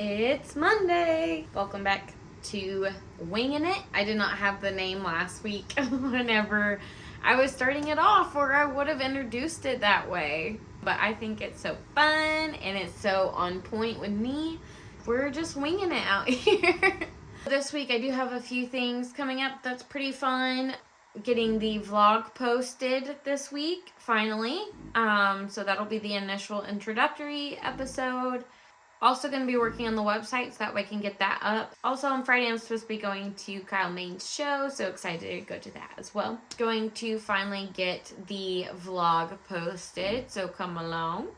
It's Monday. Welcome back to Wingin It. I did not have the name last week whenever I was starting it off, or I would have introduced it that way. But I think it's so fun and it's so on point with me. We're just winging it out here. This week I do have a few things coming up that's pretty fun. Getting the vlog posted this week, finally. So that'll be the initial introductory episode. Also going to be working on the website so that way I can get that up. Also on Friday I'm supposed to be going to Kyle Maine's show, so excited to go to that as well. Going to finally get the vlog posted, so come along.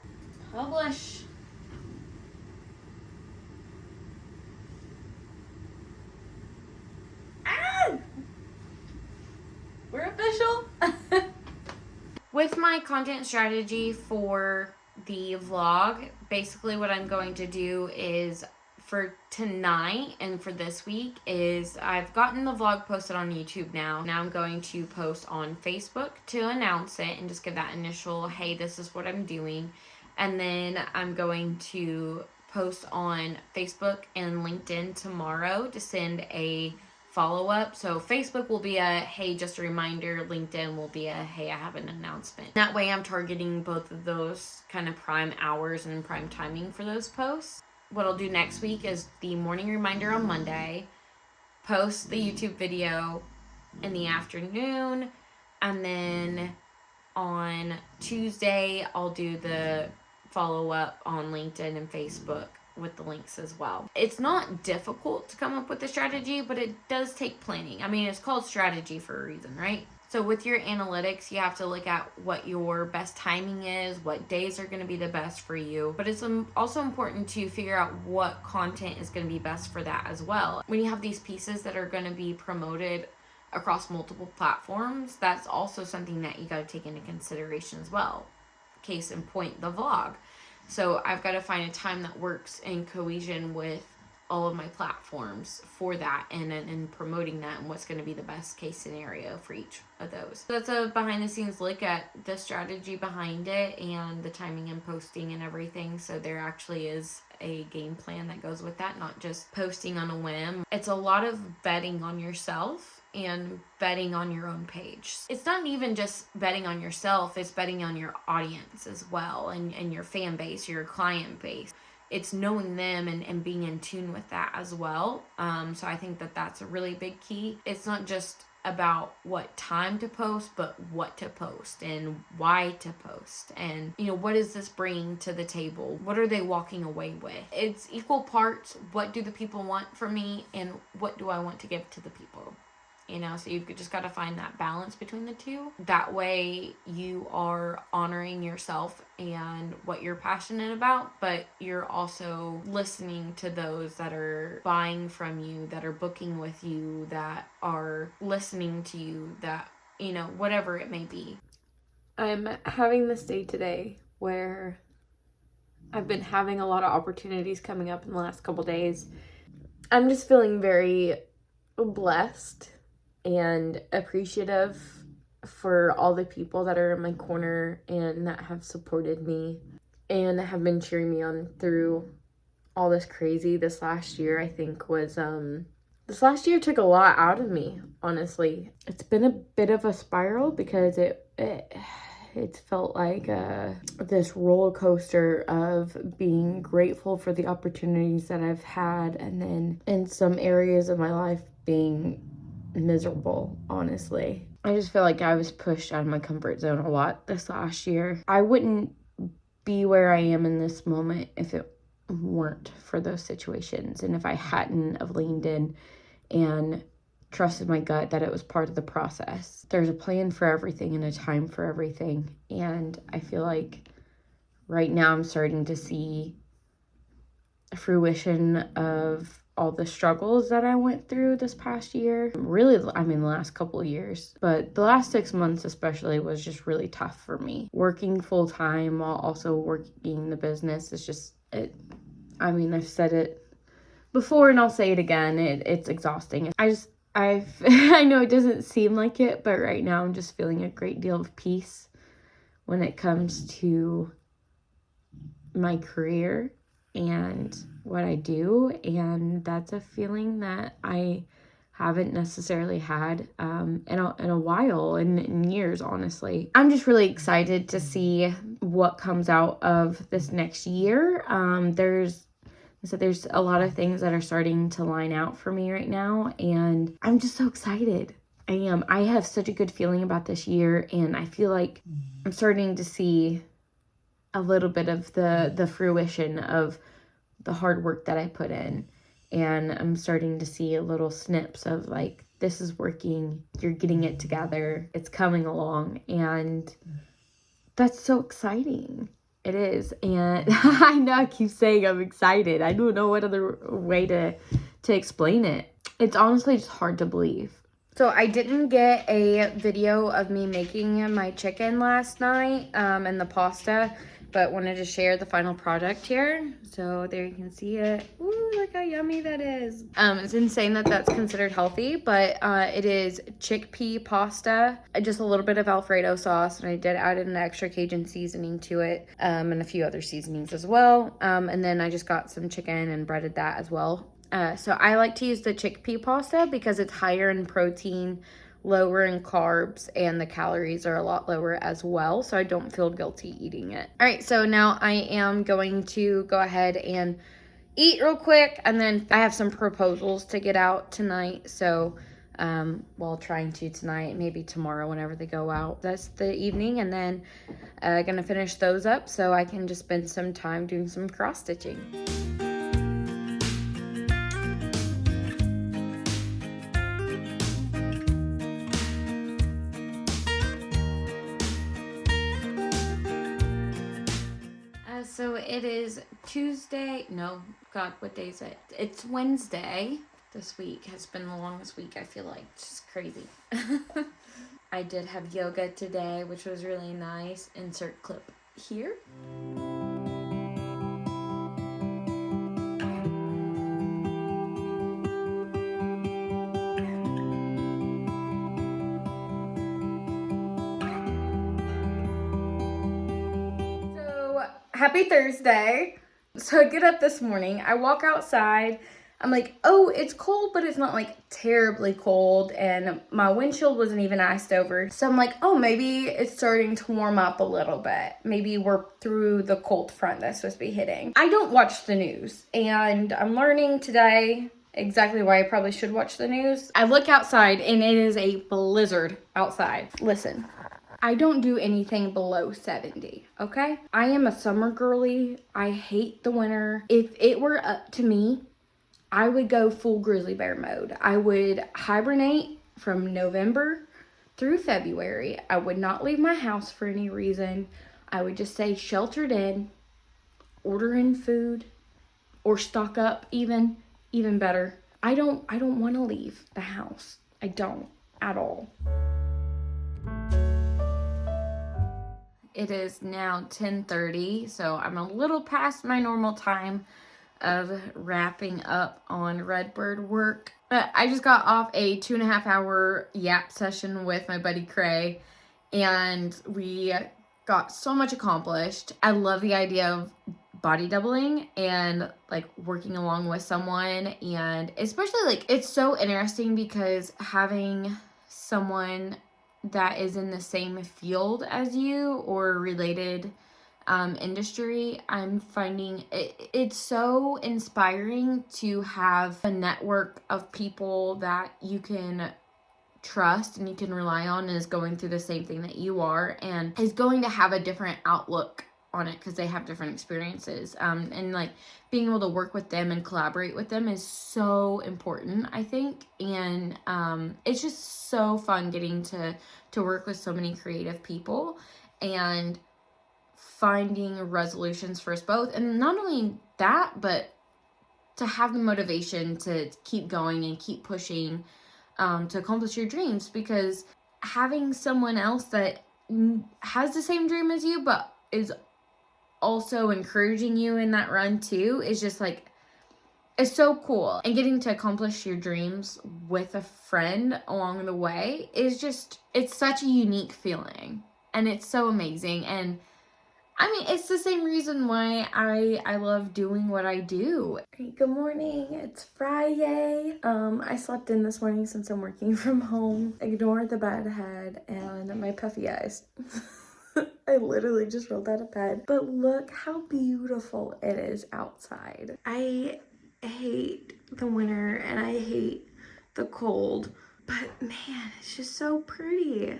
Publish. Ah! We're official. With my content strategy for the vlog, basically what I'm going to do is for tonight and for this week is I've gotten the vlog posted on YouTube now. Now I'm going to post on Facebook to announce it and just give that initial, hey, this is what I'm doing. And then I'm going to post on Facebook and LinkedIn tomorrow to send a follow-up. So Facebook will be a, hey, just a reminder. LinkedIn will be a, hey, I have an announcement. That way I'm targeting both of those kind of prime hours and prime timing for those posts. What I'll do next week is the morning reminder on Monday, post the YouTube video in the afternoon, and then on Tuesday I'll do the follow-up on LinkedIn and Facebook with the links as well. It's not difficult to come up with a strategy, but it does take planning. I mean, it's called strategy for a reason, right? So with your analytics, you have to look at what your best timing is, what days are going to be the best for you. But it's also important to figure out what content is going to be best for that as well. When you have these pieces that are going to be promoted across multiple platforms, that's also something that you got to take into consideration as well. Case in point, the vlog. So I've got to find a time that works in cohesion with all of my platforms for that and promoting that and what's going to be the best case scenario for each of those. So that's a behind the scenes look at the strategy behind it and the timing and posting and everything. So there actually is a game plan that goes with that, not just posting on a whim. It's a lot of betting on yourself and betting on your own page. It's not even just betting on yourself, it's betting on your audience as well and your fan base, your client base. It's knowing them and being in tune with that as well. So I think that that's a really big key. It's not just about what time to post, but what to post and why to post. And, what is this bringing to the table? What are they walking away with? It's equal parts, what do the people want from me and what do I want to give to the people? So you've just got to find that balance between the two. That way you are honoring yourself and what you're passionate about, but you're also listening to those that are buying from you, that are booking with you, that are listening to you, that, whatever it may be. I'm having this day today where I've been having a lot of opportunities coming up in the last couple days. I'm just feeling very blessed and appreciative for all the people that are in my corner and that have supported me and have been cheering me on through all this crazy. This last year, I think, was this last year took a lot out of me, honestly. It's been a bit of a spiral because it's felt like this roller coaster of being grateful for the opportunities that I've had, and then in some areas of my life being miserable, honestly. I just feel like I was pushed out of my comfort zone a lot this last year. I wouldn't be where I am in this moment if it weren't for those situations and if I hadn't have leaned in and trusted my gut that it was part of the process. There's a plan for everything and a time for everything, and I feel like right now I'm starting to see fruition of all the struggles that I went through this past year. Really, the last couple of years. But the last 6 months especially was just really tough for me. Working full time while also working the business is just, I've said it before and I'll say it again. It's exhausting. I know it doesn't seem like it, but right now I'm just feeling a great deal of peace when it comes to my career and what I do, and that's a feeling that I haven't necessarily had in a while, in years, honestly. I'm just really excited to see what comes out of this next year. There's a lot of things that are starting to line out for me right now, and I'm just so excited. I am. I have such a good feeling about this year, and I feel like I'm starting to see a little bit of the fruition of the hard work that I put in. And I'm starting to see little snips of like, this is working, you're getting it together, it's coming along, and that's so exciting. It is. And I know I keep saying I'm excited. I don't know what other way to explain it. It's honestly just hard to believe. So I didn't get a video of me making my chicken last night and the pasta, but wanted to share the final product here. So there you can see it. Ooh, look how yummy that is. It's insane that that's considered healthy, but it is chickpea pasta, just a little bit of Alfredo sauce, and I did add an extra Cajun seasoning to it, and a few other seasonings as well. And then I just got some chicken and breaded that as well. So I like to use the chickpea pasta because it's higher in protein, lower in carbs, and the calories are a lot lower as well, so I don't feel guilty eating it. All right, so now I am going to go ahead and eat real quick, and then I have some proposals to get out tonight, so well, trying to tonight, maybe tomorrow whenever they go out. That's the evening, and then gonna finish those up so I can just spend some time doing some cross stitching. So it is Tuesday. No, God, what day is it? It's Wednesday. This week has been the longest week, I feel like. It's just crazy. I did have yoga today, which was really nice. Insert clip here. Happy Thursday. So I get up this morning, I walk outside, I'm like, oh, it's cold, but it's not like terribly cold, and my windshield wasn't even iced over. So I'm like, oh, maybe it's starting to warm up a little bit. Maybe we're through the cold front that's supposed to be hitting. I don't watch the news, and I'm learning today exactly why I probably should watch the news. I look outside, and it is a blizzard outside. Listen. I don't do anything below 70, okay? I am a summer girly. I hate the winter. If it were up to me, I would go full grizzly bear mode. I would hibernate from November through February. I would not leave my house for any reason. I would just stay sheltered in, order in food, or stock up even better. I don't want to leave the house. I don't at all. It is now 10:30, so I'm a little past my normal time of wrapping up on Redbird work. But I just got off a 2.5-hour yap session with my buddy Cray, and we got so much accomplished. I love the idea of body doubling and like working along with someone, and especially like it's so interesting because having someone that is in the same field as you or related industry, I'm finding it's so inspiring to have a network of people that you can trust and you can rely on and is going through the same thing that you are and is going to have a different outlook on it because they have different experiences, and like being able to work with them and collaborate with them is so important, I think. And it's just so fun getting to work with so many creative people and finding resolutions for us both. And not only that, but to have the motivation to keep going and keep pushing to accomplish your dreams, because having someone else that has the same dream as you but is also encouraging you in that run too is just like, it's so cool. And getting to accomplish your dreams with a friend along the way is just, it's such a unique feeling and it's so amazing. And I mean, it's the same reason why I love doing what I do. Hey, good morning. It's Friday. I slept in this morning since I'm working from home. Ignore the bad head and my puffy eyes. I literally just rolled out of bed. But look how beautiful it is outside. I hate the winter and I hate the cold, but man, it's just so pretty.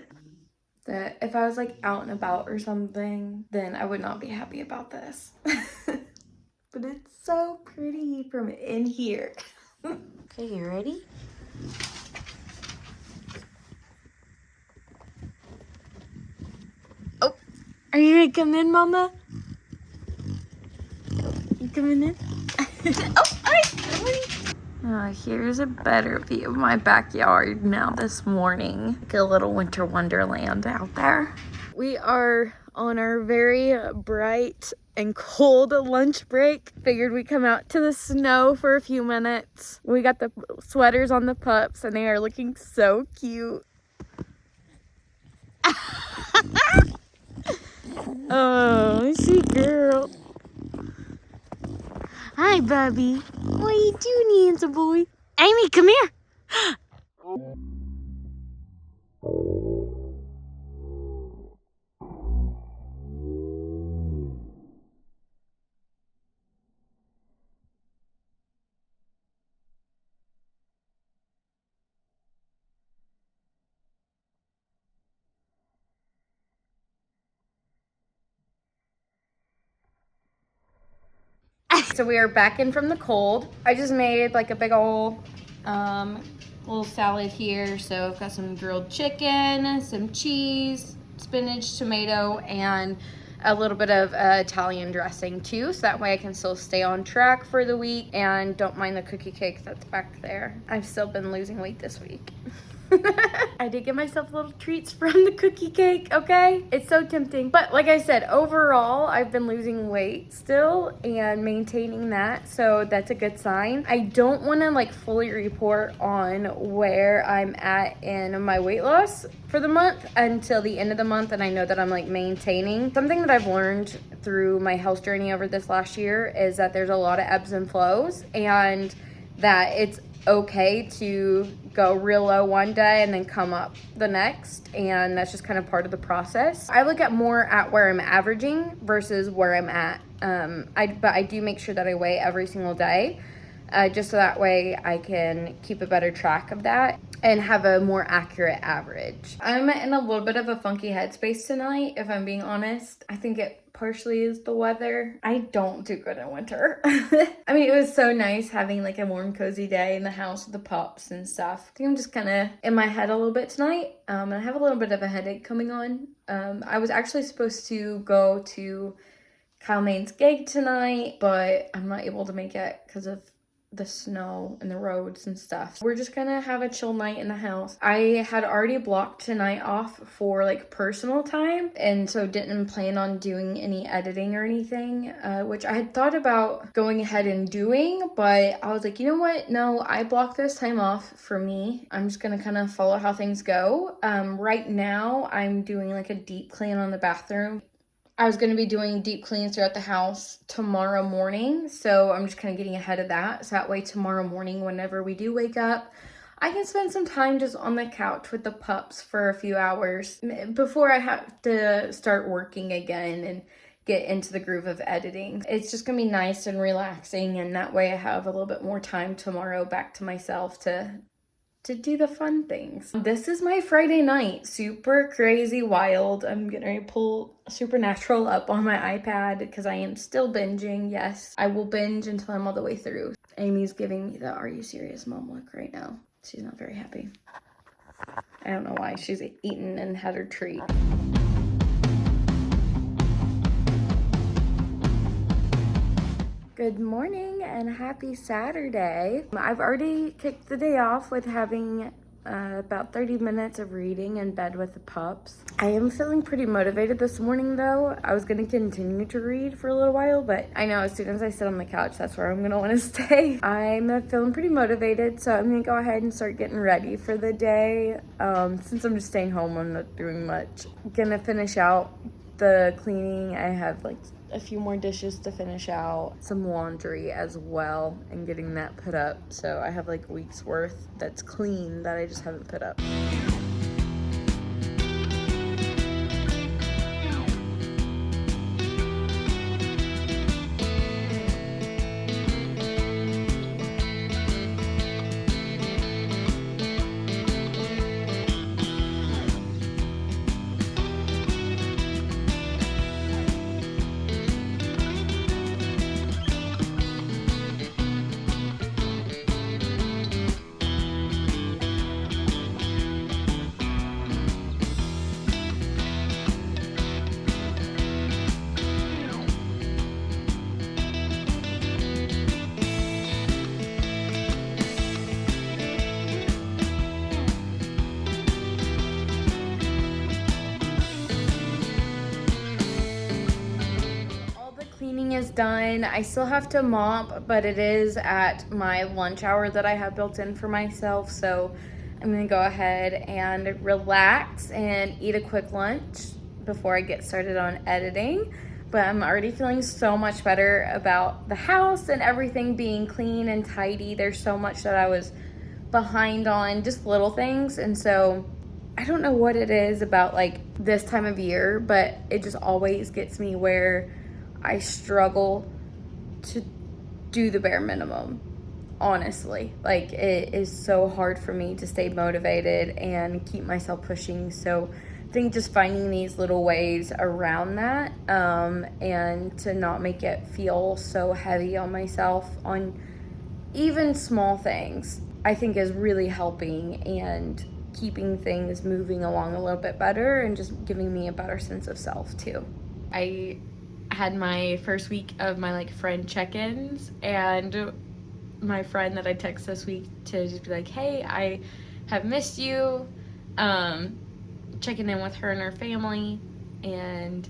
That if I was like out and about or something, then I would not be happy about this. But it's so pretty from in here. Okay, you ready? Oh, are you gonna come in, Mama? You coming in? Oh, all right, good morning. Here's a better view of my backyard now this morning. Like a little winter wonderland out there. We are on our very bright and cold lunch break. Figured we'd come out to the snow for a few minutes. We got the sweaters on the pups and they are looking so cute. Oh, sweet girl. Hi, Bubby. What are you doing, handsome boy? Amy, come here. So we are back in from the cold. I just made like a big old little salad here. So I've got some grilled chicken, some cheese, spinach, tomato, and a little bit of Italian dressing too. So that way I can still stay on track for the week and don't mind the cookie cake that's back there. I've still been losing weight this week. I did give myself little treats from the cookie cake, okay? It's so tempting. But like I said, overall, I've been losing weight still and maintaining that. So that's a good sign. I don't want to like fully report on where I'm at in my weight loss for the month until the end of the month. And I know that I'm like maintaining. Something that I've learned through my health journey over this last year is that there's a lot of ebbs and flows and that it's okay to go real low one day and then come up the next, and that's just kind of part of the process. I look at more at where I'm averaging versus where I'm at. But I do make sure that I weigh every single day, just so that way I can keep a better track of that and have a more accurate average. I'm in a little bit of a funky headspace tonight, if I'm being honest. I think it partially is the weather. I don't do good in winter. I mean, it was so nice having like a warm, cozy day in the house with the pups and stuff. I think I'm just kind of in my head a little bit tonight. And I have a little bit of a headache coming on. I was actually supposed to go to Kyle Main's gig tonight, but I'm not able to make it because of the snow and the roads and stuff. We're just gonna have a chill night in the house. I had already blocked tonight off for like personal time, and so didn't plan on doing any editing or anything, which I had thought about going ahead and doing, but I was like, you know what? No, I blocked this time off for me. I'm just gonna kind of follow how things go. Right now I'm doing like a deep clean on the bathroom. I was going to be doing deep cleans throughout the house tomorrow morning, so I'm just kind of getting ahead of that. So that way tomorrow morning, whenever we do wake up, I can spend some time just on the couch with the pups for a few hours before I have to start working again and get into the groove of editing. It's just going to be nice and relaxing, and that way I have a little bit more time tomorrow back to myself to do the fun things. This is my Friday night. Super crazy wild. I'm getting ready to pull Supernatural up on my iPad because I am still binging. Yes, I will binge until I'm all the way through. Amy's giving me the "Are you serious, Mom" look right now. She's not very happy. I don't know why. She's eaten and had her treat. Good morning and happy Saturday. I've already kicked the day off with having about 30 minutes of reading in bed with the pups. I am feeling pretty motivated this morning though. I was going to continue to read for a little while, but I know as soon as I sit on the couch, that's where I'm going to want to stay. I'm feeling pretty motivated, so I'm going to go ahead and start getting ready for the day. Since I'm just staying home, I'm not doing much. I'm going to finish out the cleaning. I have like a few more dishes to finish out, some laundry as well, and getting that put up. So I have like a week's worth that's clean that I just haven't put up. Cleaning is done. I still have to mop, but it is at my lunch hour that I have built in for myself, so I'm gonna go ahead and relax and eat a quick lunch before I get started on editing. But I'm already feeling so much better about the house and everything being clean and tidy. There's so much that I was behind on, just little things, and so I don't know what it is about like this time of year, but it just always gets me where I struggle to do the bare minimum, honestly. Like, it is so hard for me to stay motivated and keep myself pushing. So I think just finding these little ways around that, and to not make it feel so heavy on myself on even small things, I think is really helping and keeping things moving along a little bit better and just giving me a better sense of self too. I had my first week of my like friend check-ins, and my friend that I text this week to just be like, hey, I have missed you, checking in with her and her family. And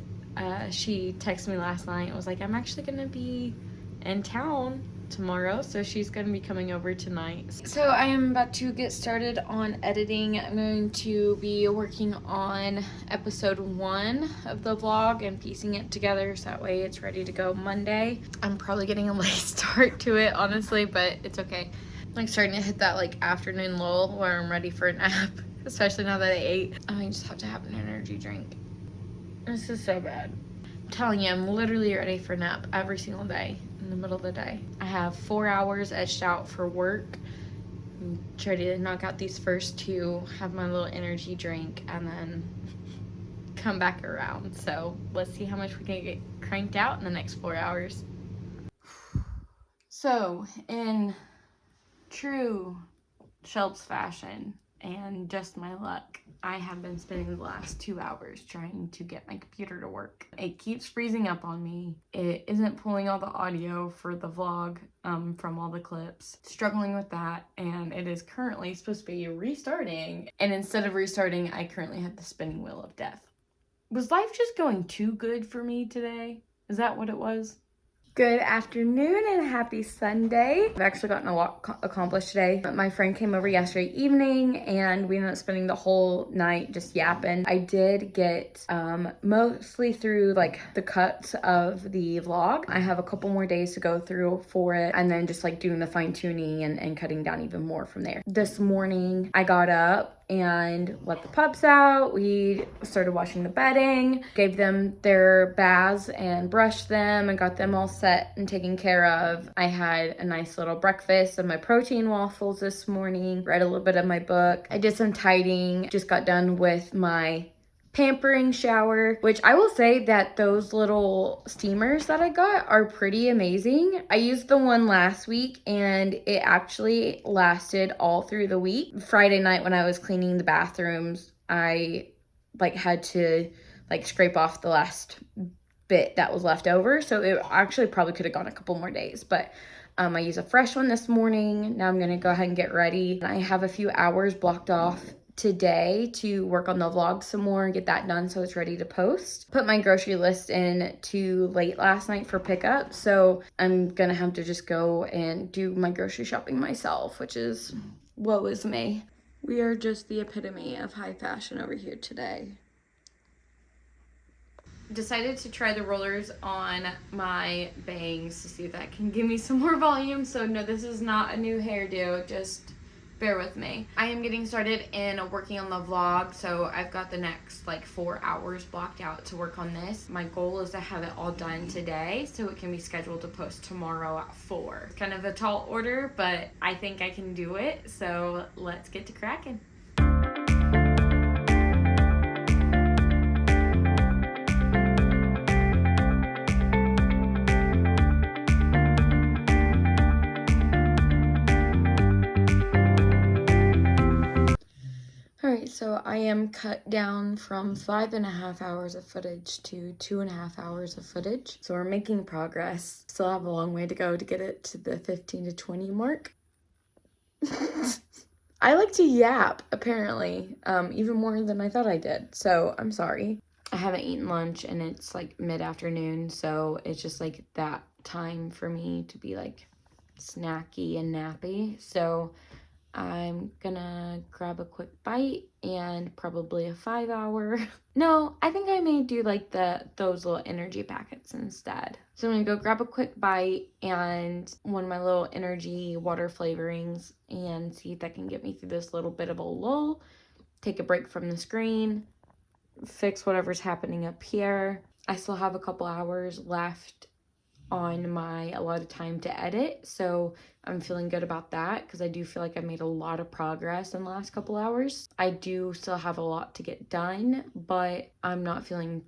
she texted me last night and was like, I'm actually gonna be in town tomorrow, so she's gonna be coming over tonight. So I am about to get started on editing. I'm going to be working on episode 1 of the vlog and piecing it together so that way it's ready to go Monday. I'm probably getting a late start to it, honestly, but it's okay. I'm like starting to hit that like afternoon lull where I'm ready for a nap, especially now that I ate. I just have to have an energy drink. This is so bad. I'm telling you, I'm literally ready for a nap every single day in the middle of the day. I have 4 hours etched out for work. I'm trying to knock out these first 2, have my little energy drink, and then come back around. So let's see how much we can get cranked out in the next 4 hours. So in true Shelbs fashion and just my luck, I have been spending the last 2 hours trying to get my computer to work. It keeps freezing up on me. It isn't pulling all the audio for the vlog from all the clips. Struggling with that, and it is currently supposed to be restarting. And instead of restarting, I currently have the spinning wheel of death. Was life just going too good for me today? Is that what it was? Good afternoon and happy Sunday. I've actually gotten a lot accomplished today. My friend came over yesterday evening and we ended up spending the whole night just yapping. I did get mostly through like the cuts of the vlog. I have a couple more days to go through for it, and then just like doing the fine tuning and cutting down even more from there. This morning I got up and let the pups out. We started washing the bedding, gave them their baths and brushed them and got them all set and taken care of. I had a nice little breakfast of my protein waffles this morning, read a little bit of my book. I did some tidying, just got done with my pampering shower, which I will say that those little steamers that I got are pretty amazing. I used the one last week and it actually lasted all through the week. Friday night when I was cleaning the bathrooms, I like had to like scrape off the last bit that was left over, so it actually probably could have gone a couple more days, but I used a fresh one this morning. Now I'm gonna go ahead and get ready. I have a few hours blocked off today to work on the vlog some more and get that done so it's ready to post. Put my grocery list in too late last night for pickup, so I'm gonna have to just go and do my grocery shopping myself, which is woe is me. We are just the epitome of high fashion over here today. decided to try the rollers on my bangs to see if that can give me some more volume. So no, this is not a new hairdo, just bear with me. I am getting started in working on the vlog, so I've got the next like 4 hours blocked out to work on this. My goal is to have it all done today so it can be scheduled to post tomorrow at 4. It's kind of a tall order, but I think I can do it, so let's get to cracking. Alright, so I am cut down from 5.5 hours of footage to 2.5 hours of footage. So we're making progress. Still have a long way to go to get it to the 15 to 20 mark. I like to yap, apparently, even more than I thought I did. So I'm sorry. I haven't eaten lunch and it's like mid-afternoon, so it's just like that time for me to be like snacky and nappy. So I'm gonna grab a quick bite and probably a 5 hour. No, I think I may do like those little energy packets instead. So I'm gonna go grab a quick bite and one of my little energy water flavorings and see if that can get me through this little bit of a lull. Take a break from the screen, fix whatever's happening up here. I still have a couple hours left on my allotted time to edit, so I'm feeling good about that because I do feel like I made a lot of progress in the last couple hours. I do still have a lot to get done, but I'm not feeling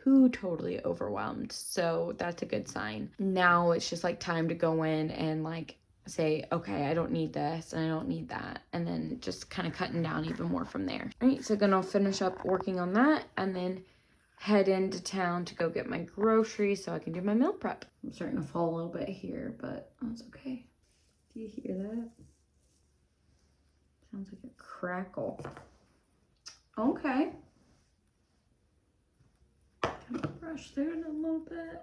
too totally overwhelmed, so that's a good sign. Now it's just like time to go in and like say, okay, I don't need this and I don't need that, and then just kind of cutting down even more from there. All right, so gonna finish up working on that and then head into town to go get my groceries so I can do my meal prep. I'm starting to fall a little bit here, but that's okay. Do you hear that? Sounds like a crackle. Okay. Can I brush through it a little bit?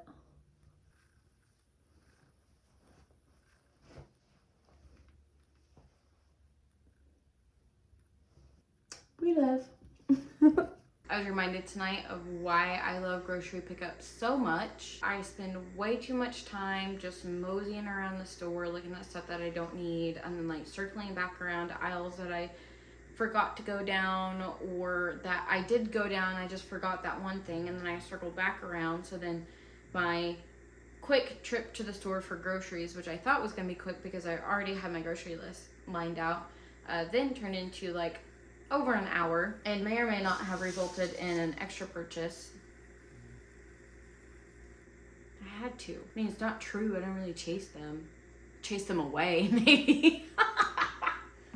We live. I was reminded tonight of why I love grocery pickup so much. I spend way too much time just moseying around the store, looking at stuff that I don't need, and then like circling back around aisles that I forgot to go down, or that I did go down, I just forgot that one thing, and then I circled back around. So then my quick trip to the store for groceries, which I thought was gonna be quick because I already had my grocery list lined out, then turned into like over an hour and may or may not have resulted in an extra purchase. I had to. I mean, it's not true. I don't really chase them away, maybe.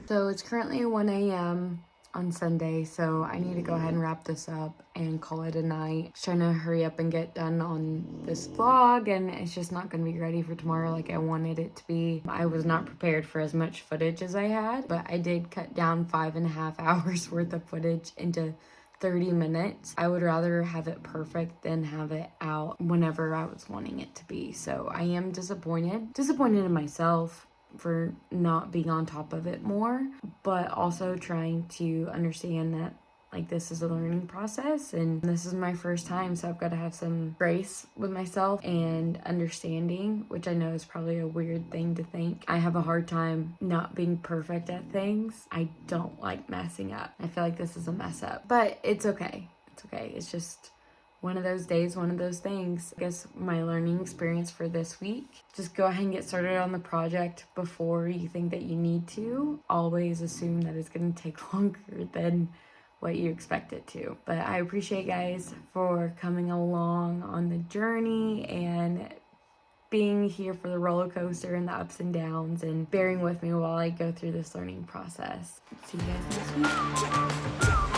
So it's currently 1 a.m. on Sunday, so I need to go ahead and wrap this up and call it a night. Just trying to hurry up and get done on this vlog, and it's just not going to be ready for tomorrow like I wanted it to be. I was not prepared for as much footage as I had, but I did cut down 5.5 hours worth of footage into 30 minutes. I would rather have it perfect than have it out whenever I was wanting it to be. So I am disappointed in myself for not being on top of it more, but also trying to understand that like this is a learning process and this is my first time, so I've got to have some grace with myself and understanding, which I know is probably a weird thing to think. I have a hard time not being perfect at things. I don't like messing up. I feel like this is a mess up, but it's okay. It's okay. It's just one of those days, one of those things. I guess my learning experience for this week, just go ahead and get started on the project before you think that you need to. Always assume that it's going to take longer than what you expect it to. But I appreciate you guys for coming along on the journey and being here for the roller coaster and the ups and downs and bearing with me while I go through this learning process. See you guys next week.